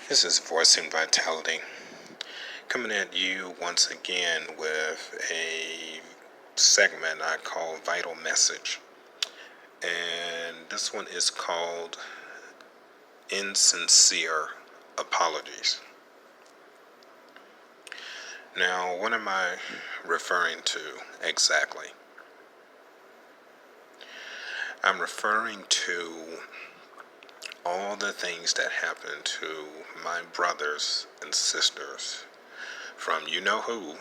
This is Voicing Vitality, coming at you once again with a segment I call Vital Message. And this one is called Insincere Apologies. Now, what am I referring to exactly? I'm referring to all the things that happened to my brothers and sisters from you know who,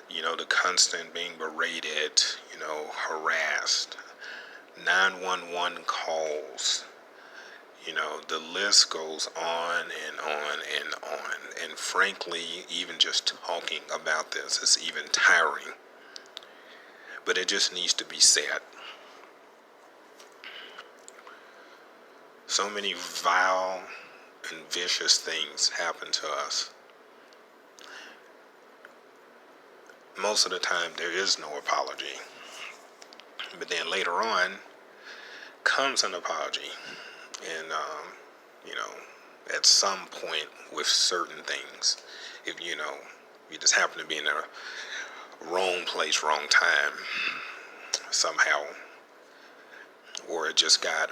the constant being berated, harassed, 911 calls, the list goes on and on and on. And frankly, even just talking about this is even tiring. But it just needs to be said. So many vile and vicious things happen to us. Most of the time, there is no apology. But then later on comes an apology. And, at some point with certain things, if you just happen to be in the wrong place, wrong time, somehow, or it just got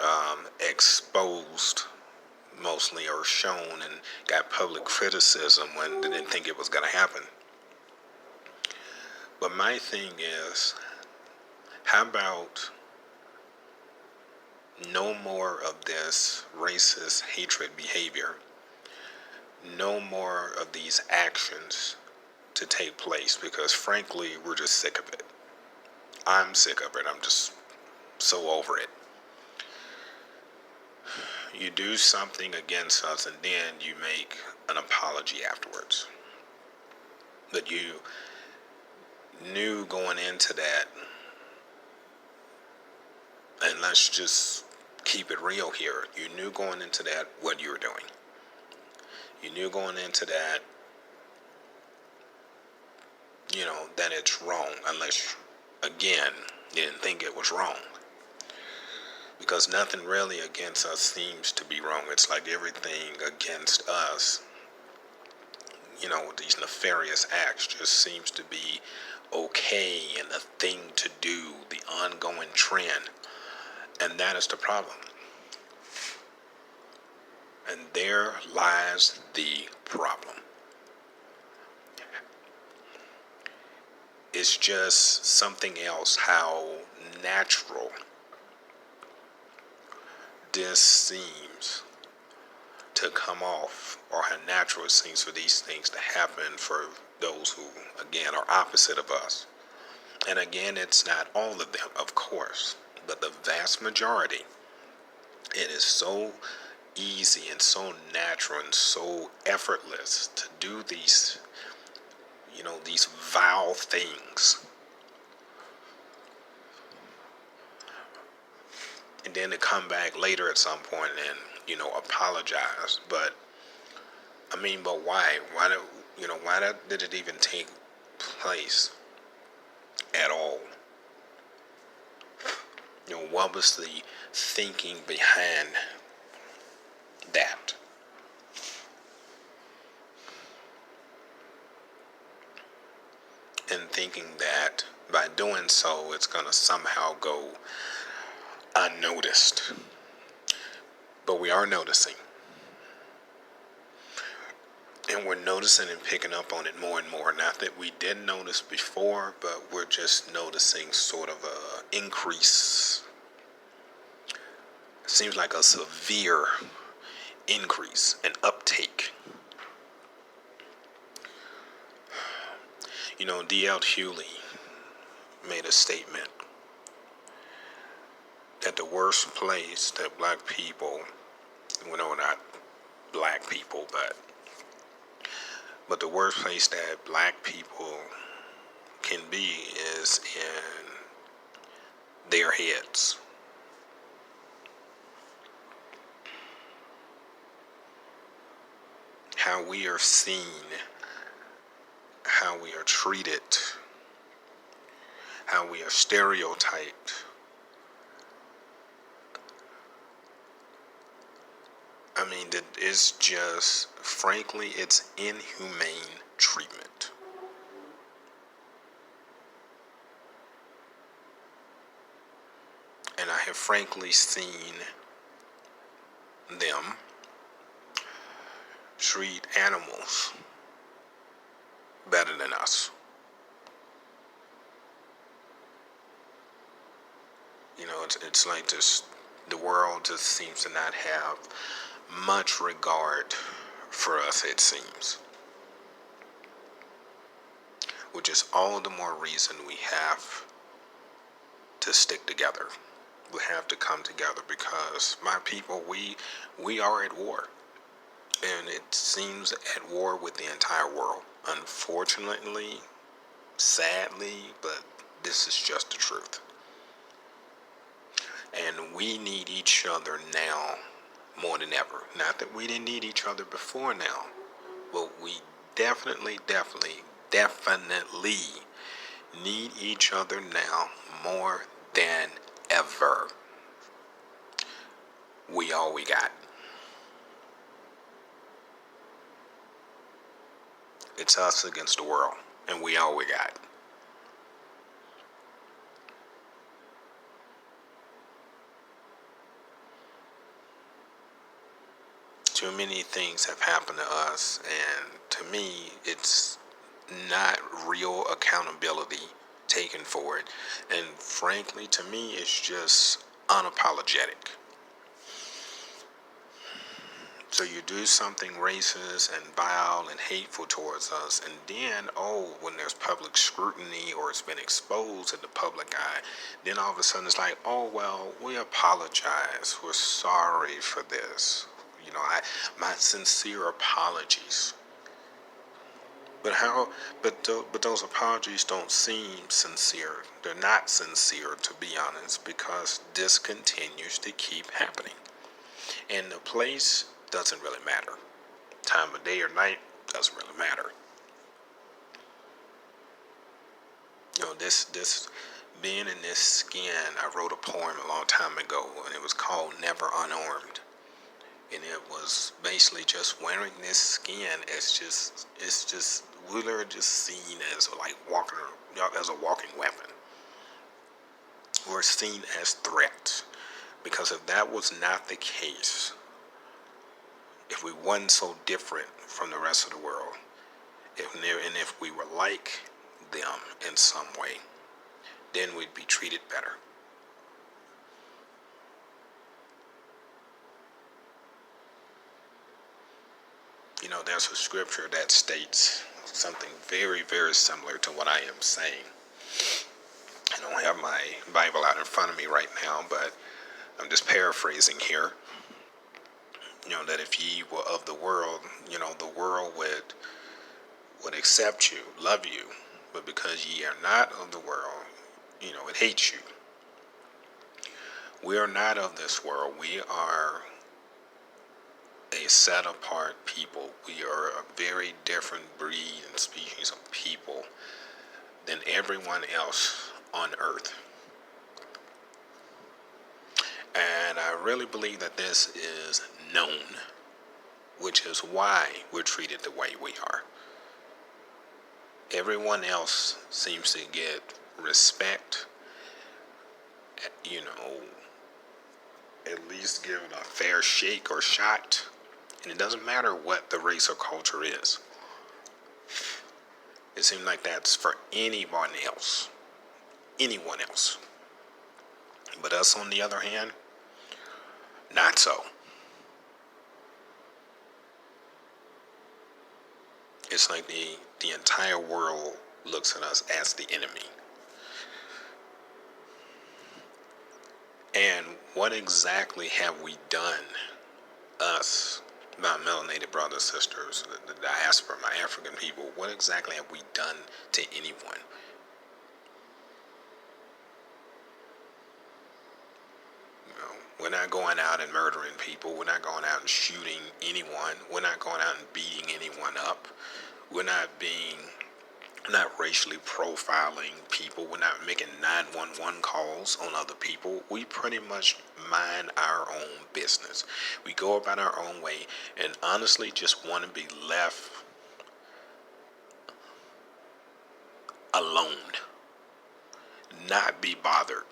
exposed mostly or shown and got public criticism when they didn't think it was going to happen. But my thing is, how about no more of this racist hatred behavior, no more of these actions to take place, because frankly, we're just sick of it. I'm sick of it. I'm just so over it. You do something against us and then you make an apology afterwards. But you knew going into that, and let's just keep it real here, you knew going into that what you were doing. You knew going into that, that it's wrong, unless, again, you didn't think it was wrong. Because nothing really against us seems to be wrong. It's like everything against us, these nefarious acts just seems to be okay and a thing to do, the ongoing trend. And that is the problem. And there lies the problem. It's just something else how natural this seems to come off, or how natural it seems for these things to happen for those who, again, are opposite of us. And again, it's not all of them, of course, but the vast majority. It is so easy and so natural and so effortless to do these, these vile things. And then to come back later at some point and, apologize. But why? Why did it even take place at all? What was the thinking behind that? And thinking that by doing so, it's going to somehow go unnoticed. But we are noticing. And we're noticing and picking up on it more and more. Not that we didn't notice before, but we're just noticing sort of a increase. It seems like a severe increase, an uptake. D.L. Hewley made a statement that the worst place that black people, not black people, but the worst place that black people can be is in their heads. How we are seen, how we are treated, how we are stereotyped. mean, it's just, frankly, it's inhumane treatment. And I have frankly seen them treat animals better than us. You know, it's like this, the world just seems to not have much regard for us, it seems. Which is all the more reason we have to stick together. We have to come together because, my people, we are at war. And it seems at war with the entire world. Unfortunately, sadly, but this is just the truth. And we need each other now more than ever. Not that we didn't need each other before now, but we definitely need each other now more than ever. We all we got. It's us against the world, and we all we got. Too many things have happened to us, and to me, it's not real accountability taken for it. And frankly, to me, it's just unapologetic. So you do something racist and vile and hateful towards us, and then, when there's public scrutiny or it's been exposed in the public eye, then all of a sudden it's like, oh, well, we apologize. We're sorry for this. You know, my sincere apologies. But but those apologies don't seem sincere. They're not sincere, to be honest, because this continues to keep happening. And the place doesn't really matter. Time of day or night doesn't really matter. You know, this being in this skin, I wrote a poem a long time ago, and it was called Never Unarmed. And it was basically just wearing this skin. It's just we're just seen as like as a walking weapon. We're seen as threats, because if that was not the case, if we wasn't so different from the rest of the world, if we were like them in some way, then we'd be treated better. You know, there's a scripture that states something very, very similar to what I am saying. I don't have my Bible out in front of me right now, but I'm just paraphrasing here. You know, that if ye were of the world, you know, the world would accept you, love you. But because ye are not of the world, you know, it hates you. We are not of this world. We are a set apart people. We are a very different breed and species of people than everyone else on earth. And I really believe that this is known, which is why we're treated the way we are. Everyone else seems to get respect, you know, at least given a fair shake or shot. And it doesn't matter what the race or culture is. It seems like that's for anyone else. Anyone else. But us, on the other hand, not so. It's like the entire world looks at us as the enemy. And what exactly have we done, us, my melanated brothers, sisters, the diaspora, my African people, what exactly have we done to anyone? You know, we're not going out and murdering people. We're not going out and shooting anyone. We're not going out and beating anyone up. We're not racially profiling people. We're not making 911 calls on other people. We pretty much mind our own business. We go about our own way and honestly just want to be left alone, not be bothered.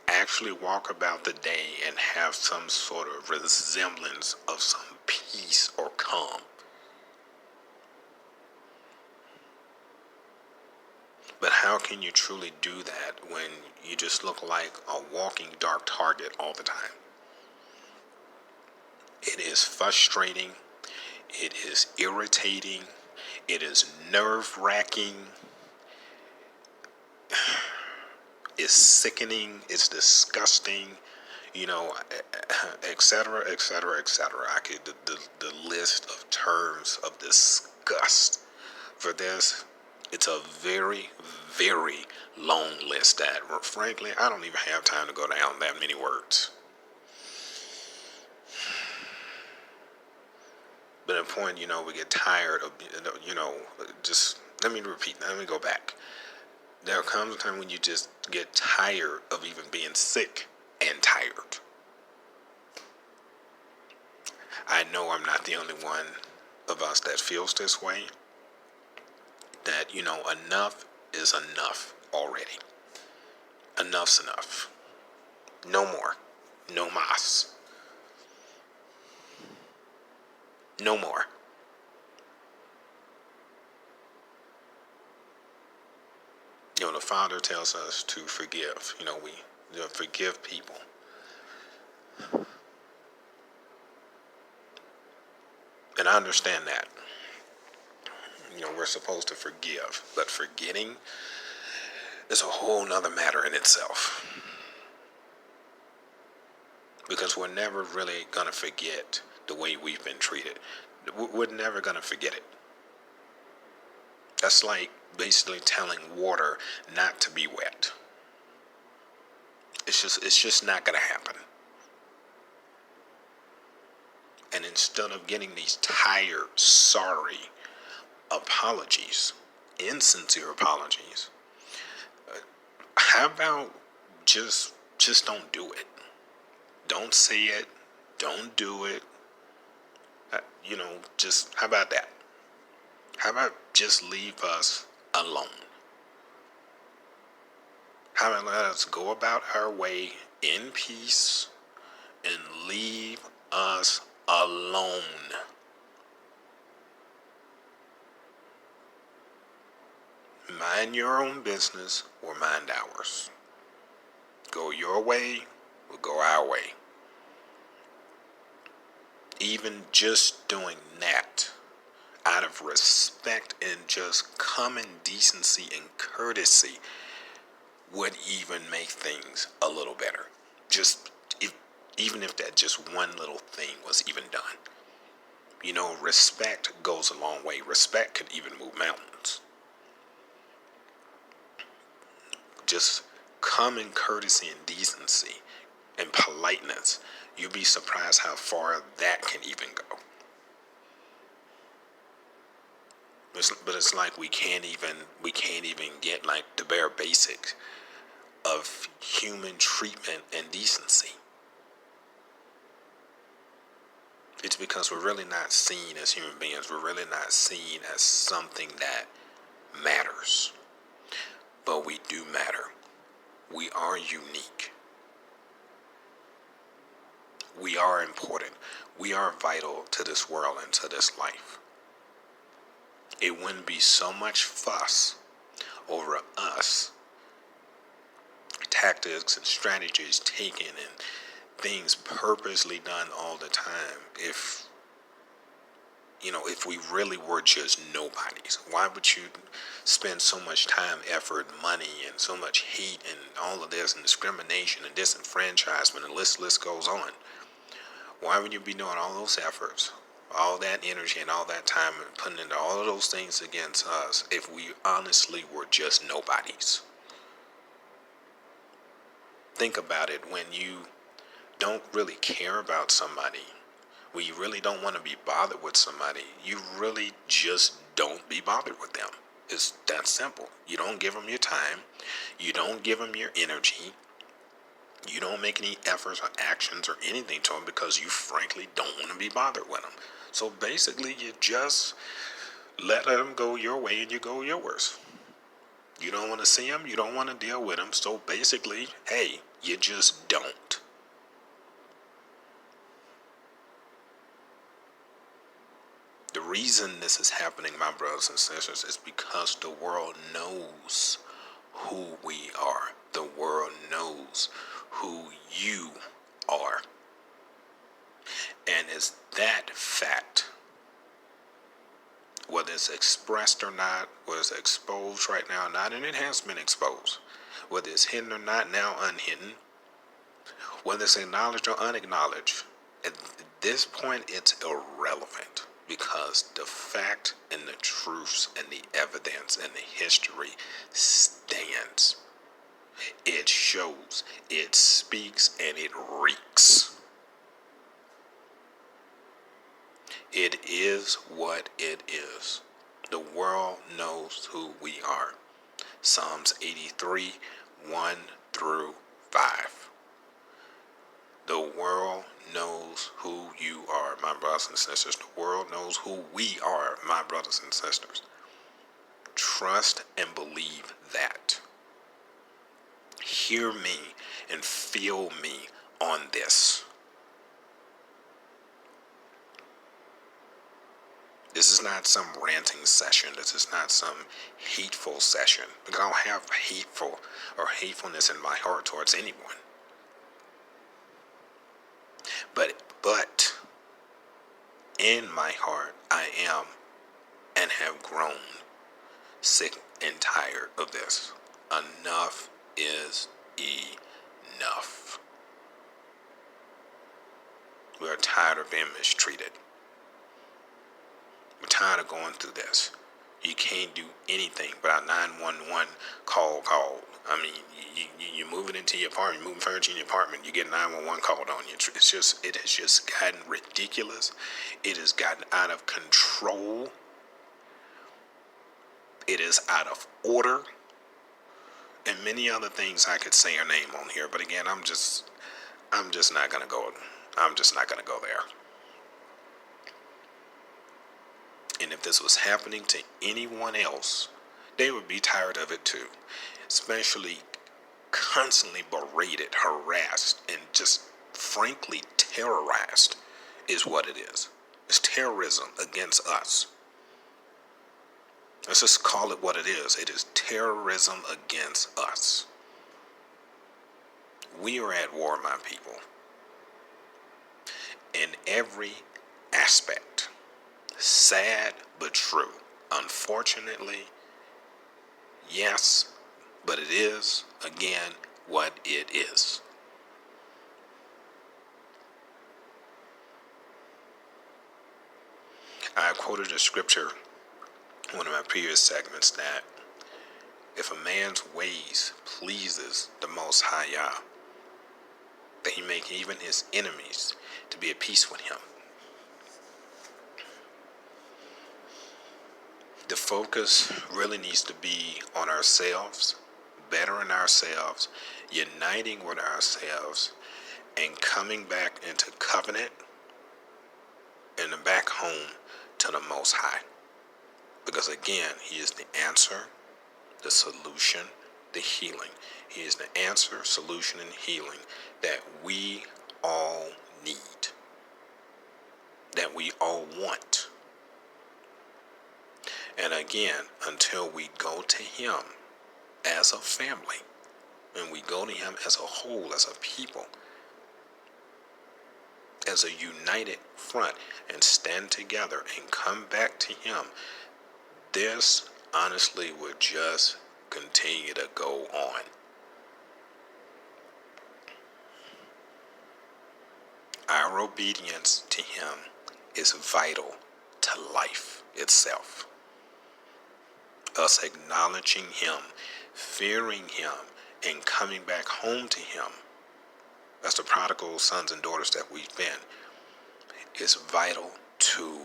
Actually walk about the day and have some sort of resemblance of some peace or calm. But how can you truly do that when you just look like a walking dark target all the time? It is frustrating. It is irritating. It is nerve-wracking. It's sickening. It's disgusting. Etc., etc., etc. I could the list of terms of disgust for this. It's a very, very long list that, frankly, I don't even have time to go down that many words. But at a point, we get tired of, just, let me go back. There comes a time when you just get tired of even being sick and tired. I know I'm not the only one of us that feels this way. That, enough is enough already. Enough's enough. No more. No mas. No more. The Father tells us to forgive. We forgive people. And I understand that. We're supposed to forgive. But forgetting is a whole nother matter in itself. Because we're never really going to forget the way we've been treated. We're never going to forget it. That's like basically telling water not to be wet. It's just not going to happen. And instead of getting these tired, sorry apologies, insincere apologies, how about just don't do it? Don't say it. Don't do it. Just how about that? How about just leave us alone? How about let us go about our way in peace and leave us alone? Mind your own business or mind ours. Go your way, we'll go our way. Even just doing that, out of respect and just common decency and courtesy, would even make things a little better. Even if that just one little thing was even done. Respect goes a long way. Respect could even move mountains. Just common courtesy and decency and politeness. You'd be surprised how far that can even go. But it's like we can't even get like the bare basics of human treatment and decency. It's because we're really not seen as human beings. We're really not seen as something that matters. But we do matter. We are unique. We are important. We are vital to this world and to this life. It wouldn't be so much fuss over us, tactics and strategies taken and things purposely done all the time if we really were just nobodies. Why would you spend so much time, effort, money, and so much hate and all of this and discrimination and disenfranchisement, and list goes on? Why would you be doing all those efforts, all that energy and all that time and putting into all of those things against us if we honestly were just nobodies? Think about it. When you don't really care about somebody, when you really don't want to be bothered with somebody, you really just don't be bothered with them. It's that simple. You don't give them your time. You don't give them your energy. You don't make any efforts or actions or anything to them because you frankly don't want to be bothered with them. So basically, you just let them go your way and you go yours. You don't want to see them, you don't want to deal with them. So basically, hey, you just don't. The reason this is happening, my brothers and sisters, is because the world knows who we are. The world knows who you are. And it's that fact, whether it's expressed or not, whether it's exposed right now or not, and it has been exposed, whether it's hidden or not, now unhidden, whether it's acknowledged or unacknowledged, at this point it's irrelevant, because the fact and the truths and the evidence and the history stands. It shows, it speaks, and it reeks. It is what it is. The world knows who we are. Psalms 83, 1 through 5. The world knows who you are, my brothers and sisters. The world knows who we are, my brothers and sisters. Trust and believe that. Hear me and feel me on this. This is not some ranting session. This is not some hateful session. Because I don't have hateful or hatefulness in my heart towards anyone. But in my heart, I am and have grown sick and tired of this. Enough is enough. We are tired of being mistreated. We're tired of going through this. You can't do anything but a 911 call. I mean, you move it into your apartment, moving furniture in your apartment, you get 911 called on you. It has just gotten ridiculous. It has gotten out of control. It is out of order. And many other things I could say or name on here, but again, I'm just not gonna go. I'm just not gonna go there. And if this was happening to anyone else, they would be tired of it too. Especially constantly berated, harassed, and just frankly terrorized is what it is. It's terrorism against us. Let's just call it what it is. It is terrorism against us. We are at war, my people. In every aspect. Sad but true. Unfortunately, yes, but it is, again, what it is. I quoted a scripture in one of my previous segments that if a man's ways pleases the Most High Yah, that he make even his enemies to be at peace with him. The focus really needs to be on ourselves, bettering ourselves, uniting with ourselves, and coming back into covenant and back home to the Most High. Because again, he is the answer, the solution, the healing. He is the answer, solution, and healing that we all need, that we all want. And again, until we go to him as a family, and we go to him as a whole, as a people, as a united front, and stand together and come back to him, this honestly would just continue to go on. Our obedience to him is vital to life itself. Us acknowledging him, fearing him, and coming back home to him, as the prodigal sons and daughters that we've been, is vital to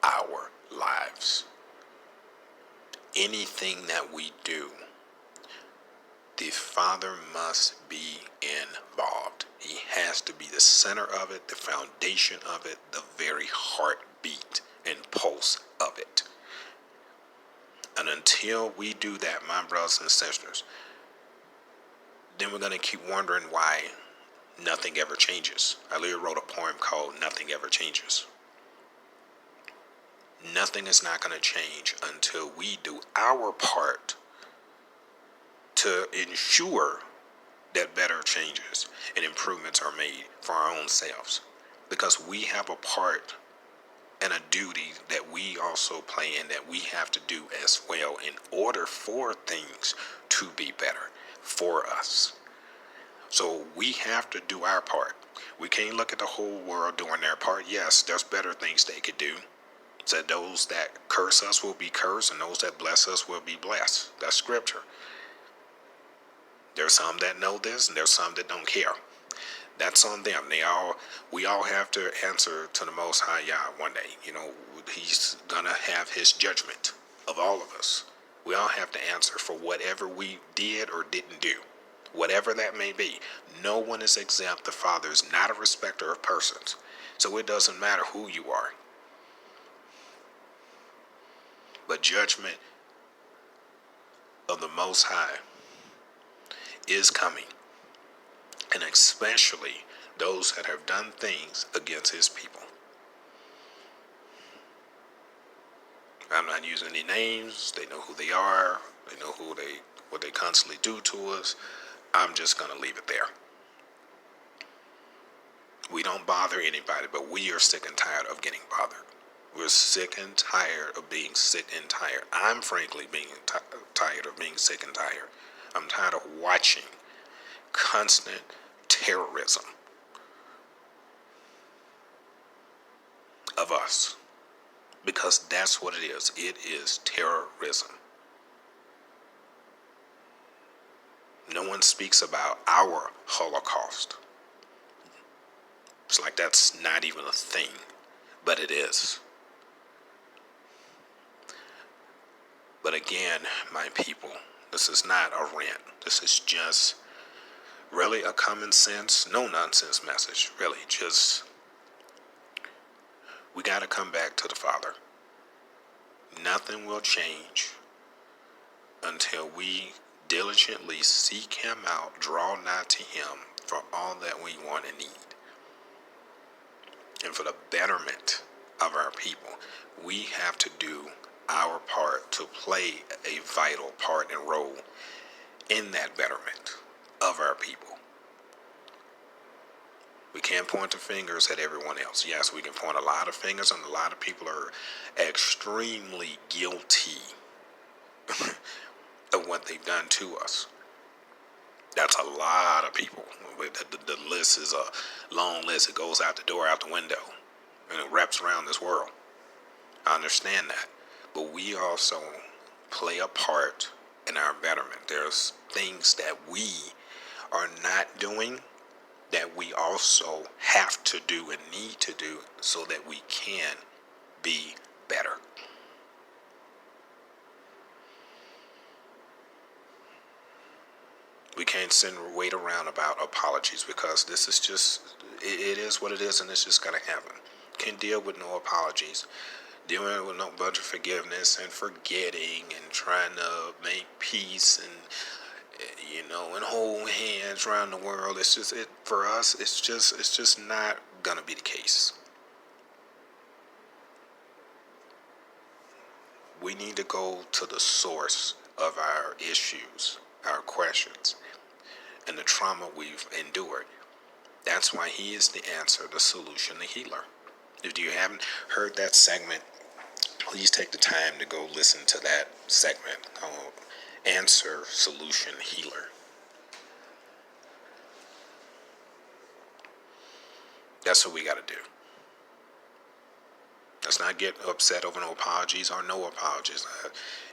our lives. Anything that we do The Father must be involved. He has to be the center of it, the foundation of it, the very heartbeat and pulse of it. And until we do that, my brothers and sisters, then we're going to keep wondering why nothing ever changes. I literally wrote a poem called Nothing Ever Changes. Nothing is not going to change until we do our part to ensure that better changes and improvements are made for our own selves. Because we have a part and a duty that we also play and that we have to do as well in order for things to be better for us. So we have to do our part. We can't look at the whole world doing their part. Yes, there's better things they could do. So those that curse us will be cursed, and those that bless us will be blessed. That's scripture. There's some that know this, and there's some that don't care. That's on them. We all have to answer to the Most High Yah one day. He's gonna have his judgment of all of us. We all have to answer for whatever we did or didn't do, whatever that may be. No one is exempt. The Father is not a respecter of persons, so it doesn't matter who you are. But judgment of the Most High is coming, and especially those that have done things against his people. I'm not using any names. They know who they are. They know what they constantly do to us. I'm just going to leave it there. We don't bother anybody, but we are sick and tired of getting bothered. We're sick and tired of being sick and tired. I'm frankly being tired of being sick and tired. I'm tired of watching constant terrorism of us. Because that's what it is. It is terrorism. No one speaks about our Holocaust. It's like that's not even a thing, but it is. But again, my people, this is not a rant. This is just really a common sense, no nonsense message. Really, just we got to come back to the Father. Nothing will change until we diligently seek him out, draw nigh to him for all that we want and need. And for the betterment of our people, we have to do our part to play a vital part and role in that betterment of our people. We can't point the fingers at everyone else. Yes, we can point a lot of fingers, and a lot of people are extremely guilty of what they've done to us. That's a lot of people. The list is a long list. It goes out the door, out the window, and it wraps around this world. I understand that. But we also play a part in our betterment. There's things that we are not doing that we also have to do and need to do so that we can be better. We can't sit and wait around about apologies because this is just, it is what it is, and it's just going to happen. Can't deal with no apologies. Dealing with no bunch of forgiveness and forgetting and trying to make peace and and hold hands around the world. It's just for us. It's just not gonna be the case. We need to go to the source of our issues, our questions, and the trauma we've endured. That's why he is the answer, the solution, the healer. If you haven't heard that segment, please take the time to go listen to that segment called Answer, Solution, Healer. That's what we got to do. Let's not get upset over no apologies or no apologies.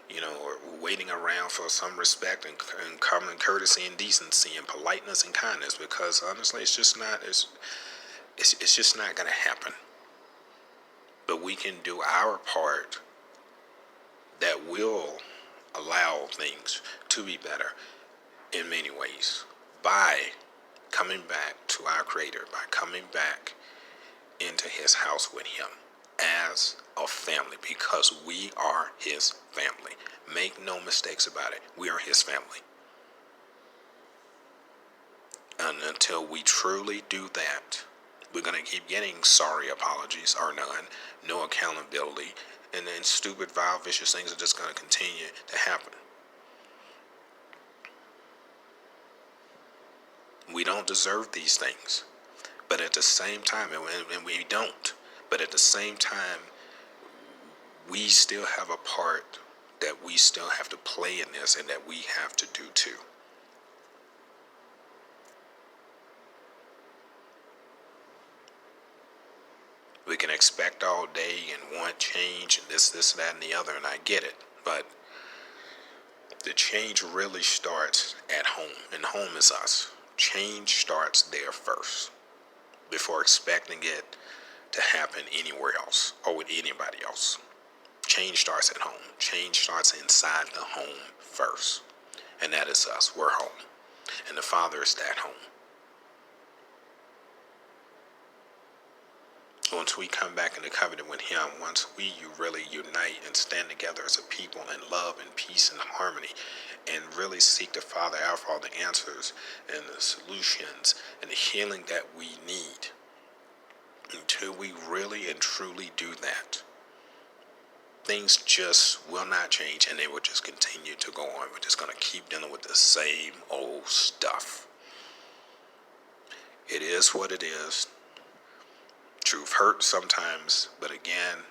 Or waiting around for some respect and common courtesy and decency and politeness and kindness, because honestly, it's just not. It's just not going to happen. But we can do our part that will allow things to be better. in many ways by coming back to our Creator, by coming back into His house with Him as a family, because we are His family. Make no mistakes about it. We are His family. And until we truly do that, we're going to keep getting sorry apologies or none, no accountability, and then stupid, vile, vicious things are just going to continue to happen. We don't deserve these things, but at the same time, and we don't, but at the same time, we still have a part that we still have to play in this and that we have to do too. We can expect all day and want change and this, that, and the other, and I get it. But the change really starts at home, and home is us. Change starts there first, before expecting it to happen anywhere else or with anybody else. Change starts at home. Change starts inside the home first, and that is us. We're home, and the Father is that home. Once we come back into covenant with Him, once we really unite and stand together as a people in love and peace and harmony, and really seek the Father out for all the answers and the solutions and the healing that we need, until we really and truly do that, things just will not change, and they will just continue to go on. We're just going to keep dealing with the same old stuff. It is what it is. Truth hurts sometimes, but again,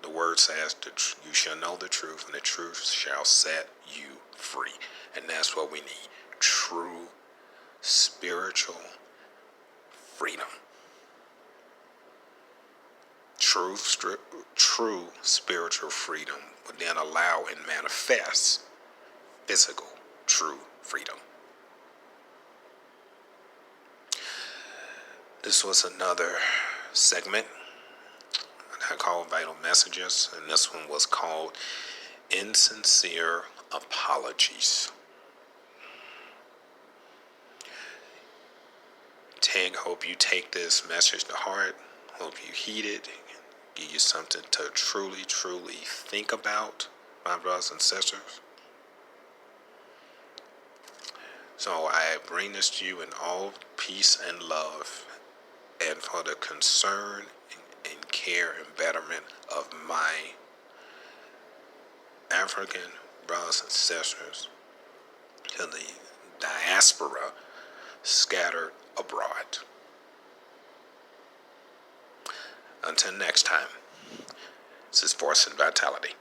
the word says that you shall know the truth, and the truth shall set you free. And that's what we need. True spiritual freedom. True spiritual freedom would then allow and manifest physical true freedom. This was another segment I called Vital Messages, and this one was called Insincere Apologies. Hope you take this message to heart. Hope you heed it. Give you something to truly, truly think about, my brothers and sisters. So I bring this to you in all peace and love, and for the concern and care and betterment of my African brothers and sisters, to the diaspora scattered abroad. Until next time, this is Force and Vitality.